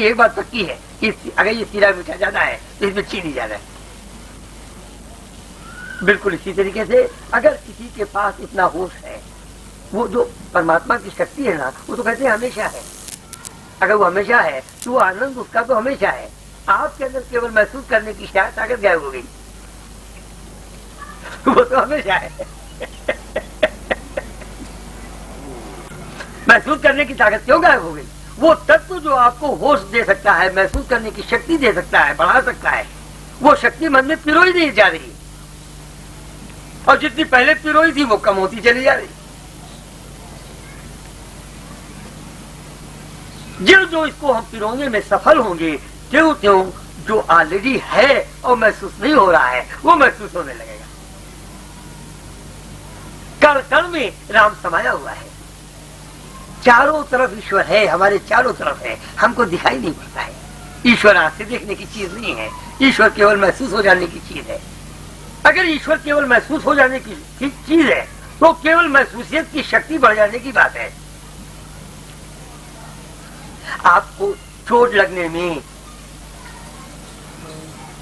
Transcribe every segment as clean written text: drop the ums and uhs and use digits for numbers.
एक बात पक्की है कि अगर ये सीरा मीठा ज्यादा है तो इसमें चीनी ज्यादा है। बिल्कुल इसी तरीके से अगर किसी के पास इतना होश है, वो जो परमात्मा की शक्ति है ना, वो तो कहते हैं हमेशा है। अगर वो हमेशा है तो वो आनंद उसका तो हमेशा है। आपके अंदर केवल महसूस करने की शायद ताकत गायब हो गई, वो तो हमेशा है। महसूस करने की ताकत क्यों गायब हो गई? वो तत्व जो आपको होश दे सकता है, महसूस करने की शक्ति दे सकता है, बढ़ा सकता है, वो शक्ति मन में पिरोई नहीं जा रही, और जितनी पहले पिरोई थी वो कम होती चली जा रही। जो जो इसको हम पिरोने में सफल होंगे, त्यों त्यों जो ऑलरेडी है और महसूस नहीं हो रहा है वो महसूस होने लगेगा। कण कण में राम समाया हुआ है, चारों तरफ ईश्वर है, हमारे चारों तरफ है, हमको दिखाई नहीं पड़ता है। ईश्वर आंख से देखने की चीज नहीं है, ईश्वर केवल महसूस हो जाने की चीज है। अगर ईश्वर केवल महसूस हो जाने की चीज है तो केवल महसूसियत की शक्ति बढ़ जाने की बात है। आपको चोट लगने में,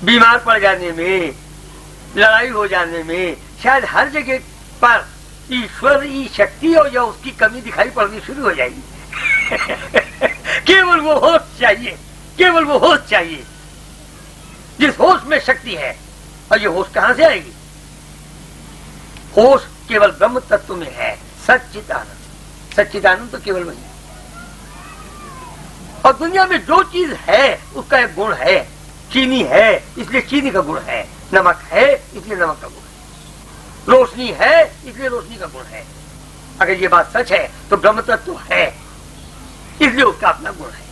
बीमार पड़ जाने में, लड़ाई हो जाने में, शायद हर जगह पर ईश्वर की शक्ति हो या उसकी कमी दिखाई पड़नी शुरू हो जाएगी। केवल वो होश चाहिए, केवल वो होश चाहिए जिस होश में शक्ति है। और ये होश कहां से आएगी? होश केवल ब्रह्म तत्व में है, सच्चिदानंद। सच्चिदानंद तो केवल वही है। और दुनिया में जो चीज है उसका एक गुण है। चीनी है इसलिए चीनी का गुण है, नमक है इसलिए नमक का गुण है, रोशनी है इसलिए रोशनी का गुण है। अगर ये बात सच है तो ब्रह्म तत्व है इसलिए उसका अपना गुण है।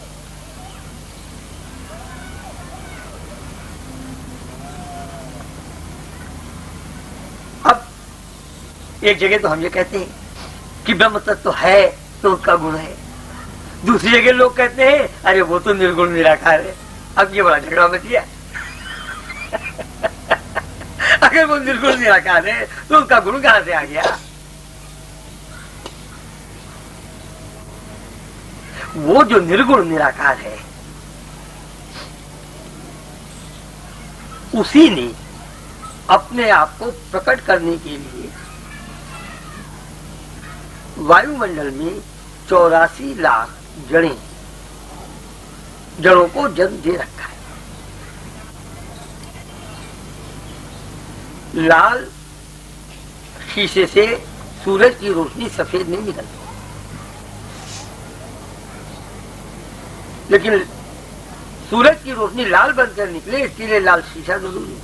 अब एक जगह तो हम ये कहते हैं कि ब्रह्म तत्व है तो उसका गुण है, दूसरी जगह लोग कहते हैं अरे वो तो निर्गुण निराकार है। अब ये बड़ा झगड़ा मच गया। अगर वो निर्गुण निराकार है तो उसका गुण कहां से आ गया? वो जो निर्गुण निराकार है उसी ने अपने आप को प्रकट करने के लिए वायुमंडल में 84 लाख जड़ों को जन्म दे रखा है। लाल शीशे से सूरज की रोशनी सफेद नहीं निकलती, लेकिन सूरज की रोशनी लाल बनकर निकले इसके लिए लाल शीशा जरूरी है।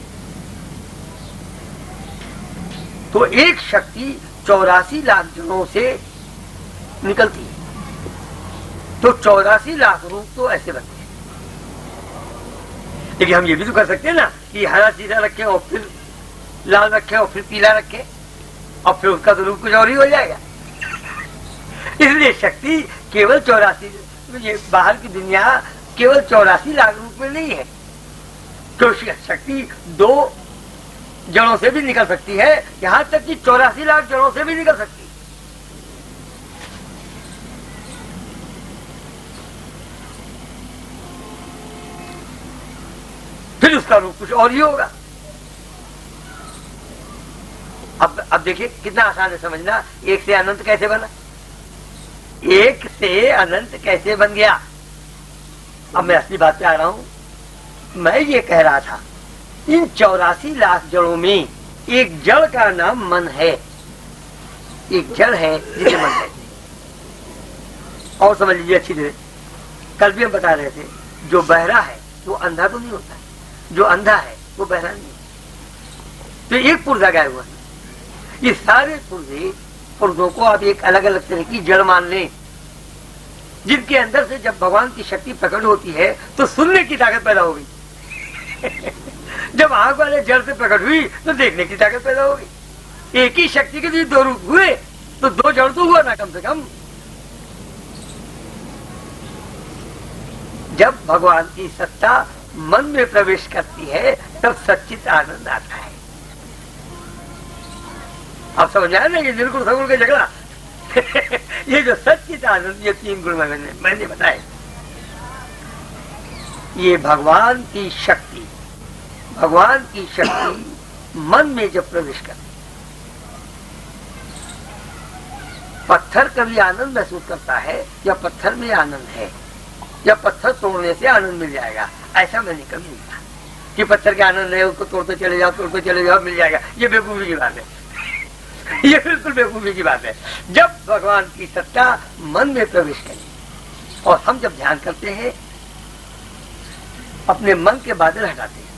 तो एक शक्ति 84 लाख जड़ों से निकलती है, तो 84 लाख रूप तो ऐसे बनते हैं। लेकिन हम ये भी तो कर सकते हैं ना कि हरा शीशा रखें और फिर लाल रखें और फिर पीला रखें और फिर उसका तो रूप कुछ और ही हो जाएगा। इसलिए शक्ति केवल 84, ये बाहर की दुनिया केवल 84 लाख रूप में नहीं है। तो शक्ति 2 जड़ों से भी निकल सकती है, यहां तक कि 84 लाख जड़ों से भी निकल सकती है। फिर उसका रूप कुछ और ही होगा। अब देखिए कितना आसान है समझना। एक से अनंत कैसे बना, एक से अनंत कैसे बन गया। अब मैं असली बात पे आ रहा हूं। मैं ये कह रहा था इन 84 लाख जड़ों में एक जड़ का नाम मन है। एक जड़ है जिसे मन कहते हैं। और समझ लीजिए अच्छी तरह, कल भी हम बता रहे थे जो बहरा है वो अंधा तो नहीं होता, जो अंधा है वो बहरा नहीं है। तो एक पुर्जा गायब हुआ। ये सारे पुर्जों को आप एक अलग अलग तरह की जड़ मान लें, जिनके अंदर से जब भगवान की शक्ति प्रकट होती है तो सुनने की ताकत पैदा हो गई। जब आंख वाले जड़ से प्रकट हुई तो देखने की ताकत पैदा हो गई। एक ही शक्ति के लिए 2 रूप हुए तो 2 जड़ तो हुआ ना कम से कम। जब भगवान की सत्ता मन में प्रवेश करती है तब सच्चित आनंद आता है। आप समझ आए ना ये निर्गुण सगुण का झगड़ा। ये जो सच्चित आनंद, ये 3 गुण मैंने बताए। ये भगवान की शक्ति मन में जब प्रवेश करती, पत्थर कभी आनंद महसूस करता है या पत्थर में आनंद है या पत्थर तोड़ने से आनंद मिल जाएगा, ऐसा मैंने कभी नहीं कहा कि पत्थर के आनंद है उसको तोड़ते चले जाओ मिल जाएगा। ये बेवकूफी की बात है, ये बिल्कुल बेवकूफी की बात है। जब भगवान की सत्ता मन में प्रवेश करे और हम जब ध्यान करते हैं, अपने मन के बादल हटाते हैं,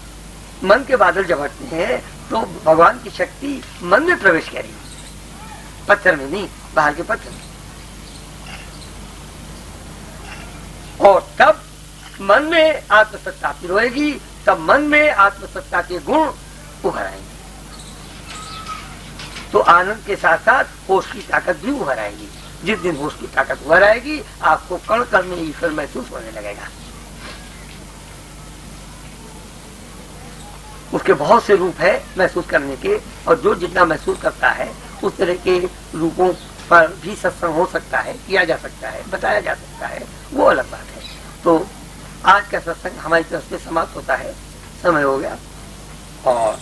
मन के बादल जब हटते हैं तो भगवान की शक्ति मन में प्रवेश करेगी, पत्थर में नहीं, बाहर के पत्थर में। और तब मन में आत्मसत्ता रोएगी, तब मन में आत्मसत्ता के गुण उभर आएंगे। तो आनंद के साथ साथ होश की ताकत भी उभर आएगी। जिस दिन होश की ताकत उभर आएगी, आपको कण कण में ईश्वर महसूस होने लगेगा। उसके बहुत से रूप है महसूस करने के, और जो जितना महसूस करता है उस तरह के रूपों पर भी सत्संग हो सकता है, किया जा सकता है, बताया जा सकता है, वो अलग बात है। तो आज का सत्संग हमारी तरफ से समाप्त होता है, समय हो गया। और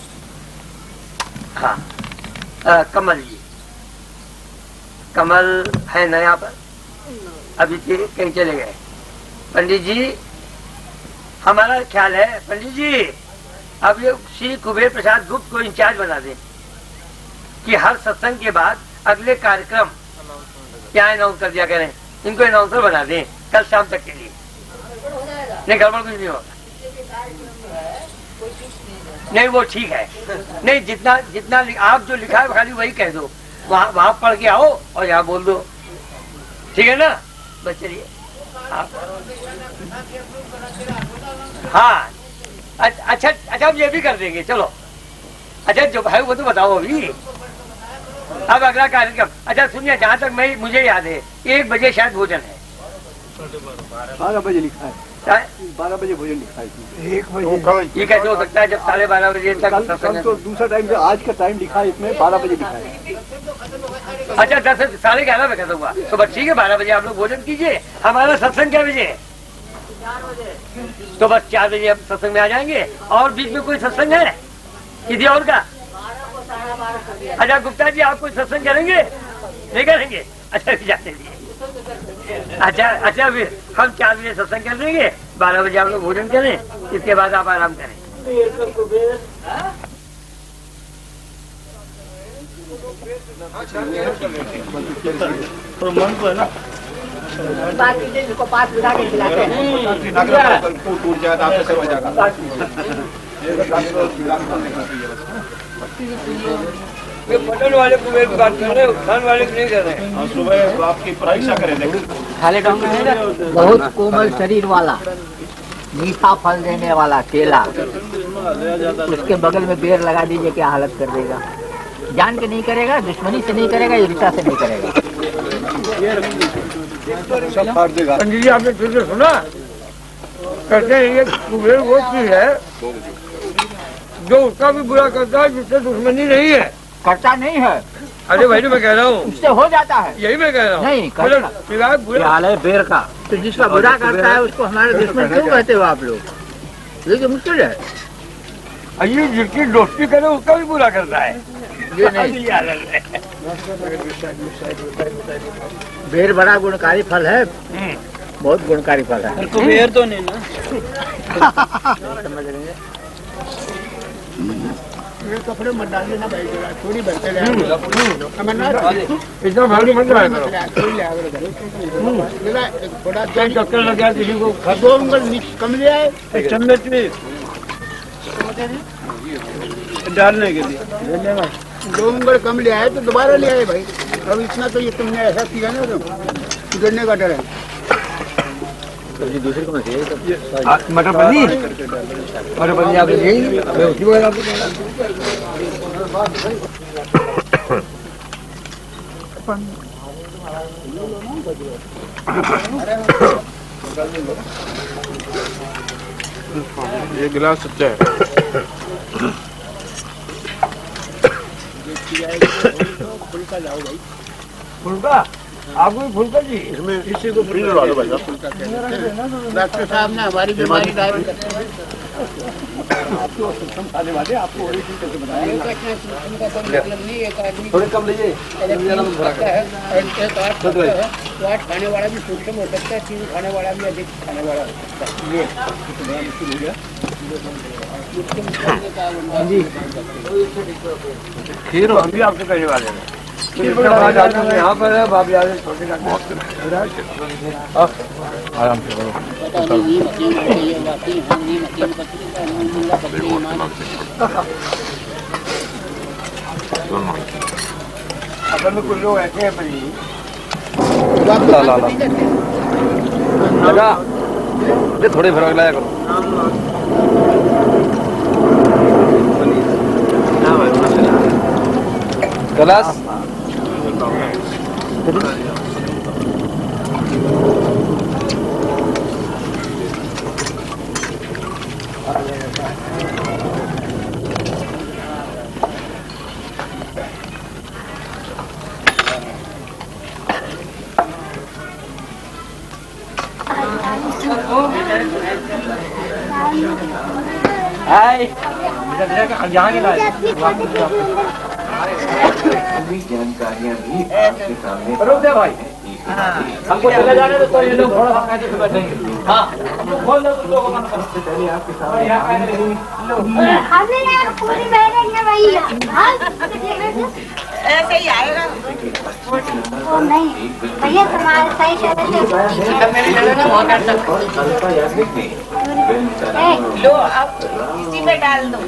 हाँ, कमल जी, कमल है नया पर, अभी कहीं चले गए। पंडित जी, हमारा ख्याल है पंडित जी अब ये श्री कुबेर प्रसाद गुप्त को इंचार्ज बना दें कि हर सत्संग के बाद अगले कार्यक्रम क्या अनाउंस कर दिया करें, इनको अनाउंसर बना दें कल शाम तक के लिए। नहीं, गड़बड़ कुछ नहीं होगा। नहीं, वो ठीक है। नहीं, जितना आप जो लिखा है खाली वही कह दो, वहाँ पढ़ के आओ और यहाँ बोल दो, ठीक है ना? बस चलिए। हाँ, अच्छा अब ये भी कर देंगे, चलो। अच्छा जो है वो तो बताओ अभी। अब अगला कार्यक्रम, अच्छा सुनिए, जहाँ तक मुझे याद है 1 बजे शायद भोजन है। 12 बजे लिखा है, 12 बजे भोजन लिखा है। 1 बजे ये कैसे हो सकता है जब 12:30 बजे तक? तो दूसरा टाइम जो आज का टाइम लिखा है इसमें 12 बजे लिखा है। अच्छा 11:30 में खत्म हुआ तो बस ठीक है, 12 बजे आप लोग भोजन कीजिए। हमारा सत्संग क्या बजे? 4 बजे। तो बस 4 बजे हम सत्संग में आ जाएंगे। और बीच में कोई सत्संग है किसी और का? अच्छा गुप्ता जी, आप कोई सत्संग करेंगे? नहीं करेंगे? अच्छा जाते लिए। अच्छा फिर हम 4 बजे सत्संग कर देंगे, 12 बजे आप लोग भोजन करें, इसके बाद आप आराम करें। तो मन को है ना, पास बिठा के खिलाते हैं। टूट जाएगा, आपसे सब हो जाएगा। ये पटन वाले कुबेर की बात कर रहे हो, खान वाले की नहीं कर रहे हैं। सुबह आपकी परीक्षा करें, बहुत कोमल शरीर वाला, मीठा फल देने वाला केला, उसके बगल में बेर लगा दीजिए, क्या हालत कर देगा। जान के नहीं करेगा, दुश्मनी से नहीं करेगा, ईर्ष्या से नहीं करेगा। पंडित जी आपने फिर से सुना, कहते हैं ये कुबेर वो चीज है जो उसका भी बुरा करता है जिससे दुश्मनी नहीं है। करता नहीं है। अरे भाई मैं कह रहा हूँ उससे हो जाता है। यही मैं कह रहा हूँ। नहीं सिवाय बुरा हाल है बेर का, तो जिसका बुरा करता है उसको हमारे दुश्मन क्यों कहते हो आप लोग? ये तो मुश्किल है। ये जिसकी दोस्ती करे उसका भी बुरा करता है। ये नहीं, बेर बड़ा गुणकारी फल है, बहुत गुणकारी फल है। कुबेर तो नहीं ना, समझ रहे हैं? कपड़े मत डाल देना भाई, थोड़ी बढ़ते इतना भारी मत रहा चक्कर लग गया किसी को। 2 उंगल कम ले आए चम्मच में डालने के लिए। 2 उंगल कम ले आए तो दोबारा ले आए भाई। अब इतना तो ये तुमने ऐसा किया ना, तो गिरने का डर है। दूसरी को मटर पनीर आप यही उसी वजह आपको ये गिलास सच्चा है। फुलका आपको भी फुलकर जी इसमें इसी को फ्री लगा दो भाई साहब। डॉक्टर साहब ने हमारी बीमारी गायब कर दी। आपको सिस्टम खाने वाले आपको और चीज कैसे बताएंगे मतलब नहीं, एक आदमी थोड़े कम लीजिए आठ खाने वाला भी सूक्ष्म हो सकता है, 3 खाने वाला भी अधिक खाने वाला हो सकता है। जी खीर हम भी आपसे कहने वाले हैं। यहाँ पर है बाप याद छोटे आराम से करो। असल में कुछ लोग ऐसे हैं भाई लगा थोड़े फर्क लाया करो। गलास यहाँ के लाए जानकारियाँ भी आपके सामने भाई हमको चले जाने तो ये लोग थोड़ा सा कैसे बैठेंगे। हाँ बोल दो तुम लोगों का पहले आपके सामने हमने यार पूरी बैठेंगे भैया ऐसे ही आएगा। वो नहीं भैया तुम्हारे सही लो आप इसी पे डाल दो।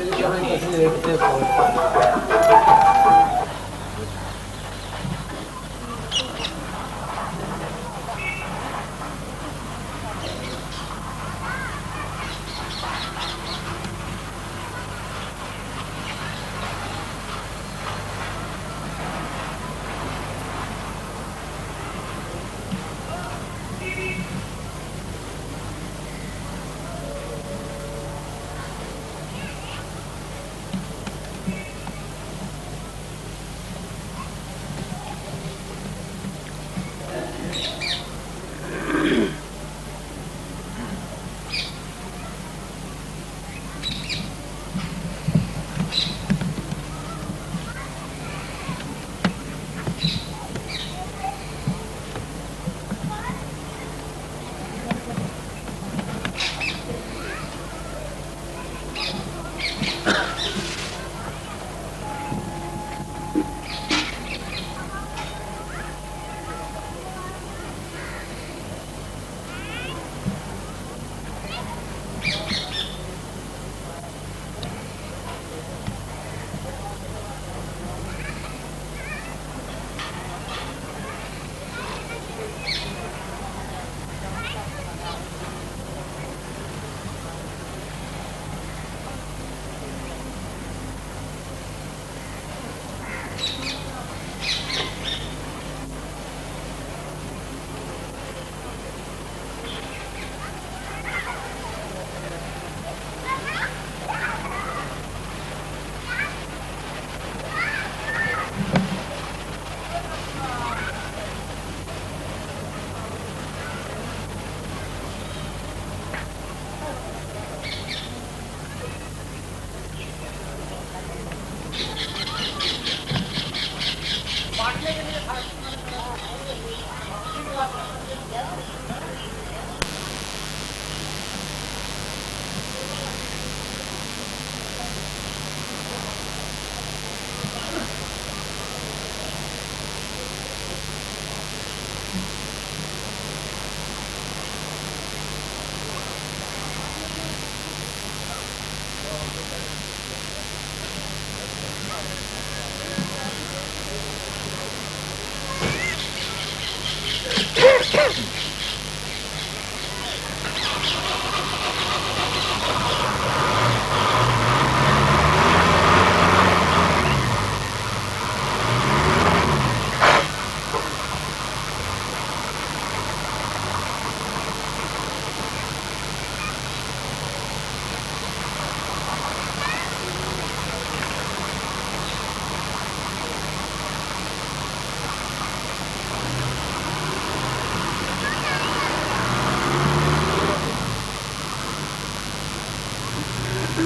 और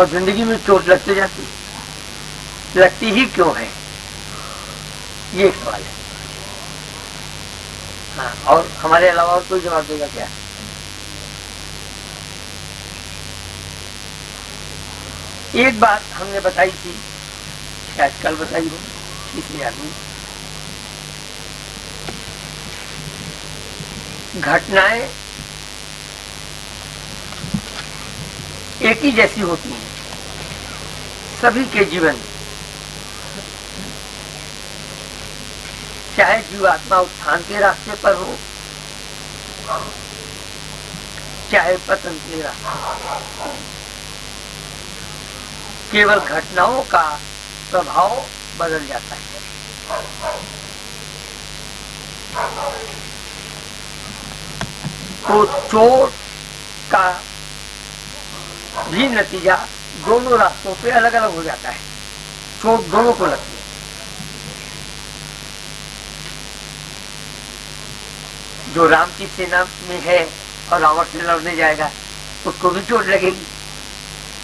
जिंदगी में चोट लगती जाती, लगती ही क्यों है, ये एक सवाल है। हाँ, और हमारे अलावा और कोई जवाब देगा क्या? एक बात हमने बताई थी, शायद कल बताई हो, इसलिए आदमी घटनाएं एक ही जैसी होती हैं सभी के जीवन में, चाहे जीवात्मा उत्थान के रास्ते पर हो, चाहे पतन के रास्ते, केवल घटनाओं का प्रभाव बदल जाता है। तो चोट का भी नतीजा दोनों रास्तों पे अलग अलग हो जाता है। चोट दोनों को लगती है। जो राम की सेना में है और रावण से लड़ने जाएगा उसको भी चोट लगेगी,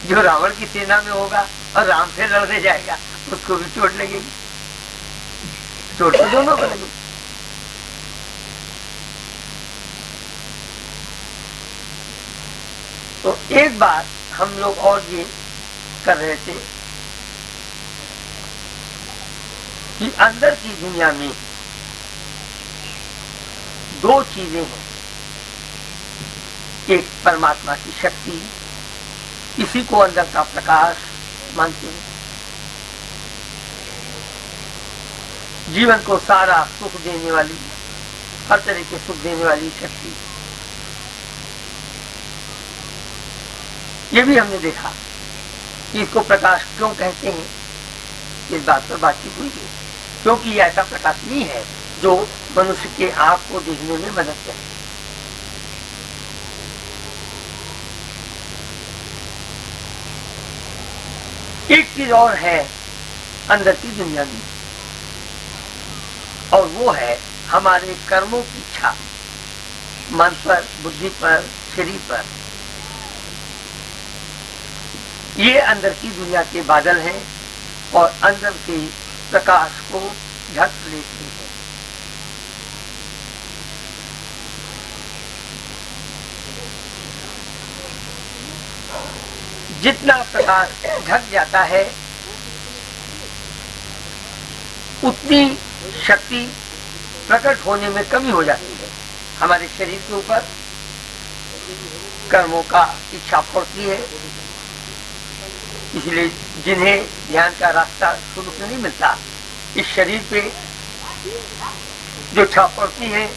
जो रावण की सेना में होगा और राम से लड़ने जाएगा उसको भी चोट लगेगी। चोट तो दोनों को लगेगी। तो एक बात हम लोग और ये कर रहे थे कि अंदर की दुनिया में दो चीजें हैं। एक परमात्मा की शक्ति, इसी को अंदर का प्रकाश मानते हैं, जीवन को सारा सुख देने वाली, हर तरह के सुख देने वाली शक्ति। ये भी हमने देखा कि इसको प्रकाश क्यों कहते हैं, इस बात पर बातचीत हुई है। क्योंकि ये ऐसा प्रकाश नहीं है जो मनुष्य के आंख को देखने में मदद करे। एक चीज और है अंदर की दुनिया में, और वो है हमारे कर्मों की इच्छा, मन पर, बुद्धि पर, शरीर पर। ये अंदर की दुनिया के बादल हैं और अंदर के प्रकाश को ढक लेते हैं। जितना प्रकाश ढक जाता है उतनी शक्ति प्रकट होने में कमी हो जाती है। हमारे शरीर के ऊपर कर्मों का इच्छा पड़ती है, इसलिए जिन्हें ध्यान का रास्ता शुरू से नहीं मिलता, इस शरीर पे जो छाप पड़ती है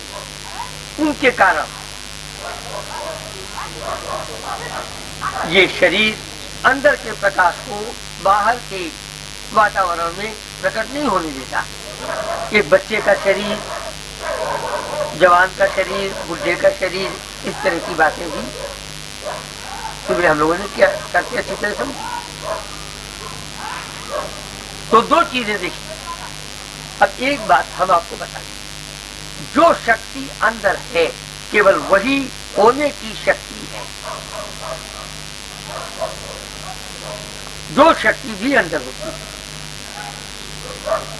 उनके कारण ये शरीर अंदर के प्रकाश को बाहर के वातावरण में प्रकट नहीं होने देता। एक बच्चे का शरीर, जवान का शरीर, बुढ़े का शरीर, इस तरह की बातें भी सुबह हम लोगों ने क्या करके अच्छी तरह समझी। तो दो चीजें देखी। अब एक बात हम आपको बताएं, जो शक्ति अंदर है केवल वही होने की शक्ति है। जो शक्ति भी अंदर होती है,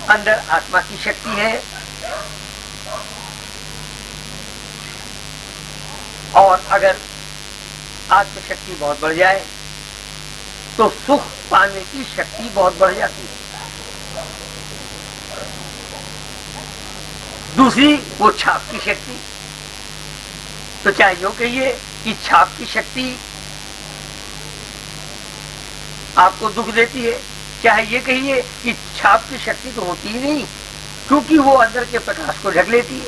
अंदर आत्मा की शक्ति है और अगर आत्मशक्ति बहुत बढ़ जाए तो सुख पाने की शक्ति बहुत बढ़ जाती है। दूसरी वो छाप की शक्ति, तो चाहे यूं कहिए कि छाप की शक्ति आपको दुख देती है, चाहे ये कहिए कि छाप की शक्ति तो होती ही नहीं, क्योंकि वो अंदर के प्रकाश को ढक लेती है,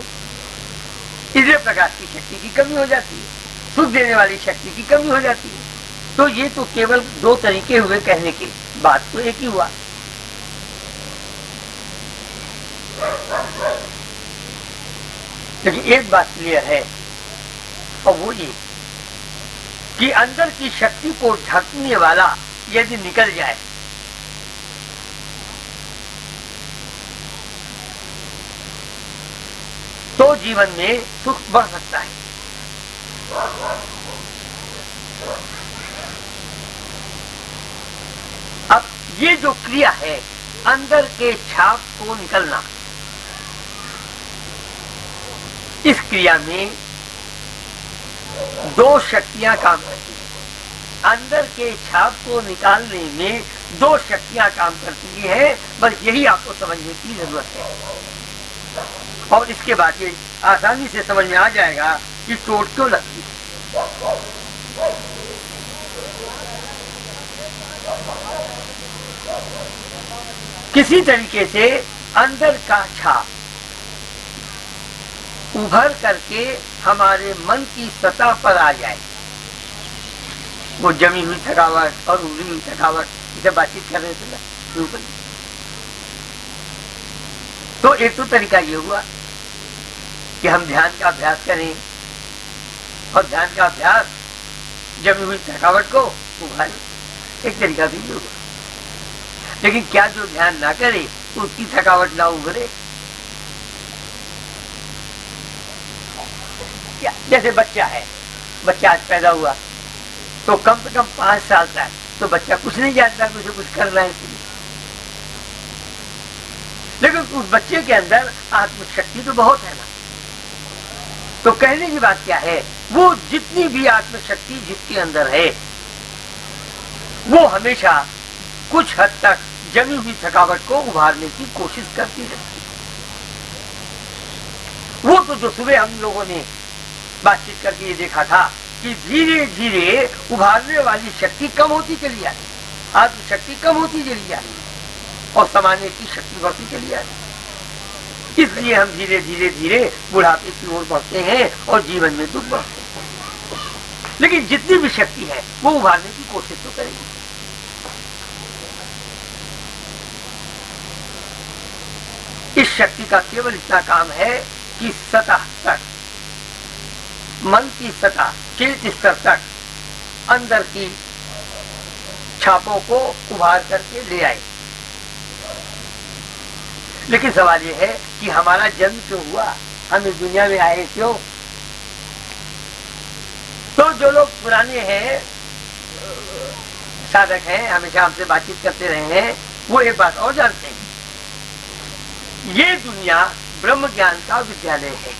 इसलिए प्रकाश की शक्ति की कमी हो जाती है, सुख देने वाली शक्ति की कमी हो जाती है। तो ये तो केवल दो तरीके हुए कहने के, बात तो एक ही हुआ। लेकिन एक बात क्लियर है, और वो ये कि अंदर की शक्ति को ढकने वाला यदि निकल जाए तो जीवन में सुख बढ़ सकता है। अब ये जो क्रिया है, अंदर के छाप को निकलना, इस क्रिया में दो शक्तियां काम करती हैं। अंदर के छाप को निकालने में दो शक्तियां काम करती हैं, बस यही आपको समझने की जरूरत है। और इसके बाद ये आसानी से समझ में आ जाएगा कि चोट क्यों लगती है। किसी तरीके से अंदर का छाप उभर करके हमारे मन की सतह पर आ जाए, वो जमी हुई थकावट और उभरी हुई थकावट, इसे बातचीत कर रहे थे। तो एक तो तरीका ये हुआ कि हम ध्यान का अभ्यास करें, और ध्यान का अभ्यास जमी हुई थकावट को उभारे, एक तरीका भी ये हुआ। लेकिन क्या जो ध्यान ना करे तो उसकी थकावट ना उभरे? जैसे बच्चा है, बच्चा आज पैदा हुआ तो कम से कम 5 साल तक तो बच्चा कुछ नहीं जानता कि उसे कुछ करना है इसलिए, लेकिन उस बच्चे के अंदर आत्मशक्ति तो बहुत है ना। तो कहने की बात क्या है, वो जितनी भी आत्मशक्ति जिसके अंदर है वो हमेशा कुछ हद तक जमी हुई थकावट को उभारने की कोशिश करती रहती है। वो तो जो सुबह हम लोगों ने बातचीत करके ये देखा था कि धीरे धीरे उभारने वाली शक्ति कम होती चली जाती, आत्मशक्ति कम होती चली जाती और समाने की शक्ति बढ़ती चली जाती। इसलिए हम धीरे धीरे धीरे बुढ़ापे की ओर बढ़ते हैं और जीवन में दुख बढ़ते हैं। लेकिन जितनी भी शक्ति है वो उभारने की कोशिश तो करेगी। इस शक्ति का केवल इतना काम है कि सतह तक, मन की सतह, चेत स्तर तक अंदर की छापों को उभार करके ले आए। लेकिन सवाल यह है कि हमारा जन्म क्यों हुआ, हम इस दुनिया में आए क्यों? तो जो लोग पुराने हैं, साधक हैं, हमेशा हमसे बातचीत करते रहे हैं, वो एक बात और जानते हैं, ये दुनिया ब्रह्म ज्ञान का विद्यालय है।